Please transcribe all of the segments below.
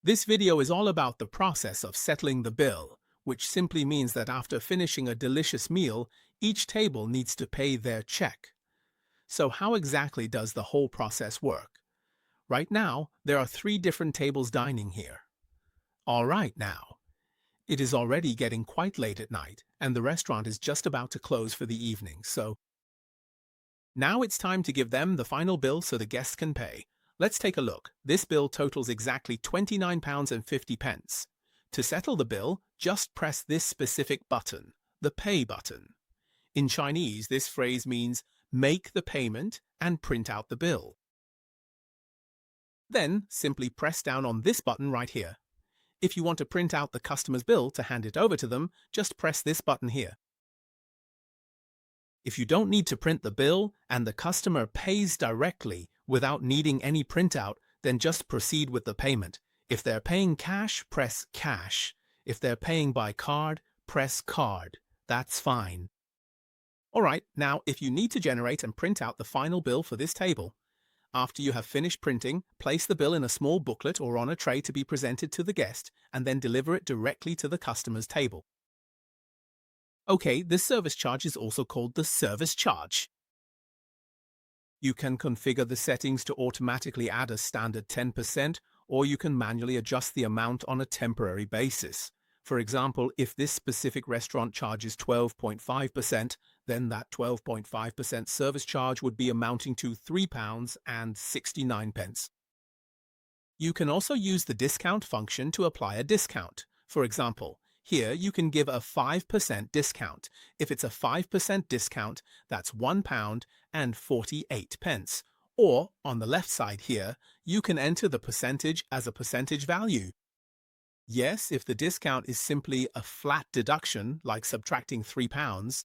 This video is all about the process of settling the bill, which simply means that after finishing a delicious meal, each table needs to pay their check. So how exactly does the whole process work? Right now, there are 3 different tables dining here. All right now. It is already getting quite late at night, and the restaurant is just about to close for the evening, so now it's time to give them the final bill so the guests can pay. Let's take a look. This bill totals exactly £29.50. To settle the bill, just press this specific button, the Pay button. In Chinese, this phrase means make the payment and print out the bill. Then, simply press down on this button right here. If you want to print out the customer's bill to hand it over to them, just press this button here. If you don't need to print the bill and the customer pays directly without needing any printout, then just proceed with the payment. If they're paying cash, press cash. If they're paying by card, press card. That's fine. Alright, now if you need to generate and print out the final bill for this table, after you have finished printing, place the bill in a small booklet or on a tray to be presented to the guest, and then deliver it directly to the customer's table. Okay, this service charge is also called the service charge. You can configure the settings to automatically add a standard 10%, or you can manually adjust the amount on a temporary basis. For example, if this specific restaurant charges 12.5%, then that 12.5% service charge would be amounting to £3.69. You can also use the discount function to apply a discount. For example, here you can give a 5% discount. If it's a 5% discount, that's £1.48. Or, on the left side here, you can enter the percentage as a percentage value. Yes, if the discount is simply a flat deduction, like subtracting £3,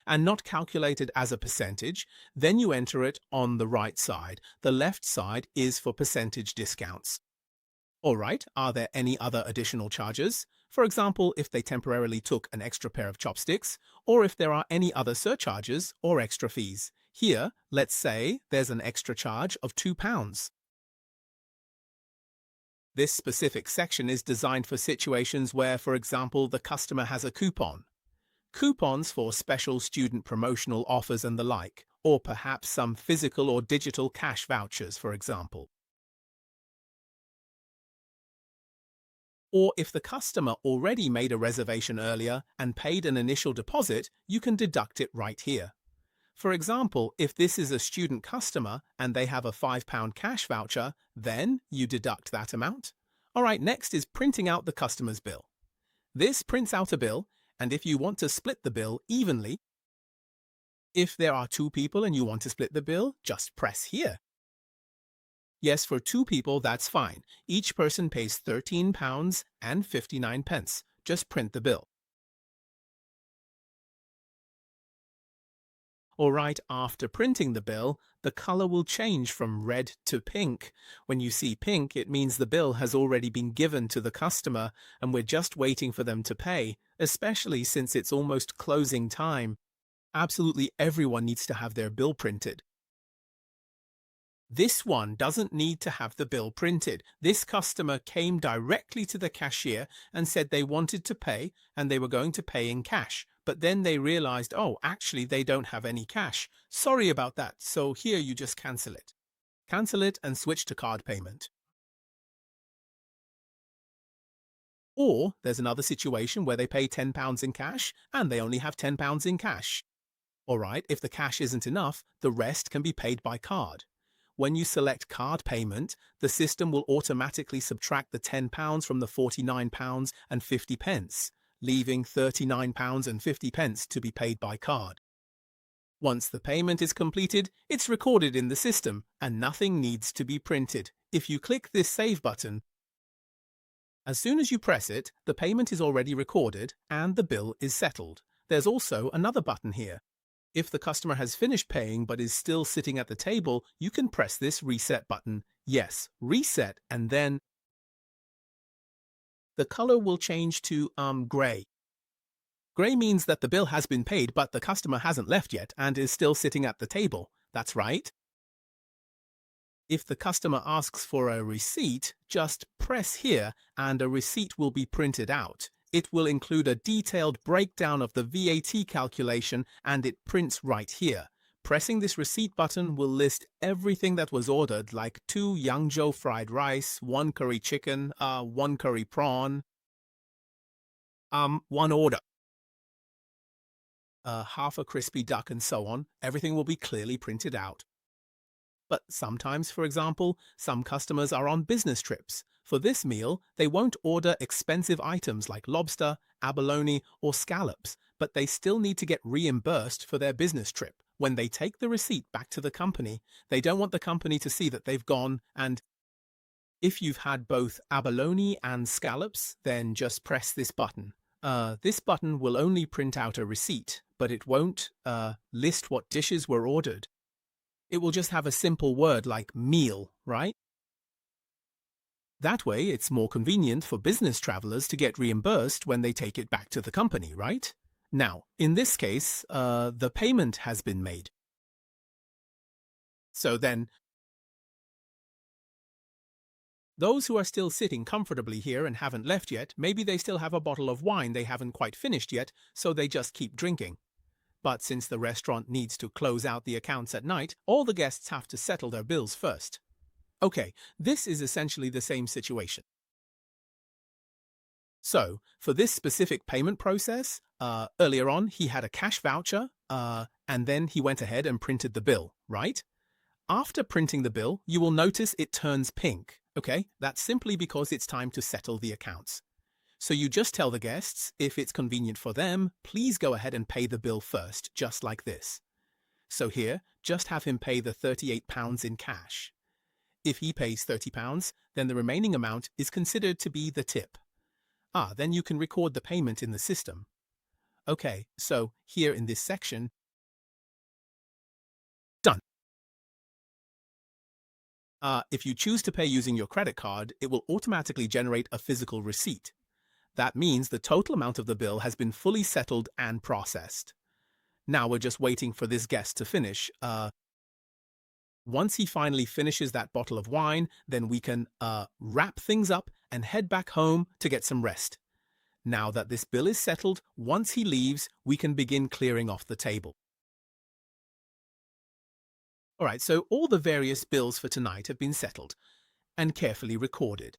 and not calculated as a percentage, then you enter it on the right side. The left side is for percentage discounts. Alright, are there any other additional charges? For example, if they temporarily took an extra pair of chopsticks, or if there are any other surcharges or extra fees. Here, let's say there's an extra charge of £2. This specific section is designed for situations where, for example, the customer has a coupon. Coupons for special student promotional offers and the like, or perhaps some physical or digital cash vouchers, for example. Or if the customer already made a reservation earlier and paid an initial deposit, you can deduct it right here. For example, if this is a student customer and they have a £5 cash voucher, then you deduct that amount. Alright, next is printing out the customer's bill. This prints out a bill, and if you want to split the bill evenly, if there are 2 people and you want to split the bill, just press here. Yes, for 2 people, that's fine. Each person pays £13.59. Just print the bill. Alright, after printing the bill, the color will change from red to pink. When you see pink, it means the bill has already been given to the customer and we're just waiting for them to pay, especially since it's almost closing time. Absolutely everyone needs to have their bill printed. This one doesn't need to have the bill printed. This customer came directly to the cashier and said they wanted to pay and they were going to pay in cash. But then they realized, oh, actually they don't have any cash. Sorry about that. So here you just cancel it. Cancel it and switch to card payment. Or there's another situation where they pay £10 in cash and they only have £10 in cash. Alright, if the cash isn't enough, the rest can be paid by card. When you select card payment, the system will automatically subtract the £10 from the £49.50, leaving £39.50 to be paid by card. Once the payment is completed, it's recorded in the system and nothing needs to be printed. If you click this Save button, as soon as you press it, the payment is already recorded and the bill is settled. There's also another button here. If the customer has finished paying but is still sitting at the table, you can press this Reset button. Yes, Reset, and then the color will change to gray. Gray means that the bill has been paid but the customer hasn't left yet and is still sitting at the table. That's right. If the customer asks for a receipt, just press here and a receipt will be printed out. It will include a detailed breakdown of the VAT calculation and it prints right here. Pressing this receipt button will list everything that was ordered, like 2 Yangzhou fried rice, 1 curry chicken, 1 curry prawn, 1 order, half a crispy duck and so on. Everything will be clearly printed out. But sometimes, for example, some customers are on business trips. For this meal, they won't order expensive items like lobster, abalone, or scallops, but they still need to get reimbursed for their business trip. When they take the receipt back to the company, they don't want the company to see that they've gone and if you've had both abalone and scallops, then just press this button. This button will only print out a receipt, but it won't list what dishes were ordered. It will just have a simple word like meal, right? That way, it's more convenient for business travelers to get reimbursed when they take it back to the company, right? Now, in this case, the payment has been made. So then, those who are still sitting comfortably here and haven't left yet, maybe they still have a bottle of wine they haven't quite finished yet, so they just keep drinking. But since the restaurant needs to close out the accounts at night, all the guests have to settle their bills first. Okay, this is essentially the same situation. So, for this specific payment process, earlier on he had a cash voucher, and then he went ahead and printed the bill, right? After printing the bill, you will notice it turns pink, okay? That's simply because it's time to settle the accounts. So you just tell the guests, if it's convenient for them, please go ahead and pay the bill first, just like this. So here, just have him pay the £38 in cash. If he pays £30, then the remaining amount is considered to be the tip. Then you can record the payment in the system. Okay, so here in this section, done. If you choose to pay using your credit card, it will automatically generate a physical receipt. That means the total amount of the bill has been fully settled and processed. Now we're just waiting for this guest to finish. Once he finally finishes that bottle of wine, then we can wrap things up and head back home to get some rest. Now that this bill is settled, once he leaves, we can begin clearing off the table. Alright, so all the various bills for tonight have been settled and carefully recorded.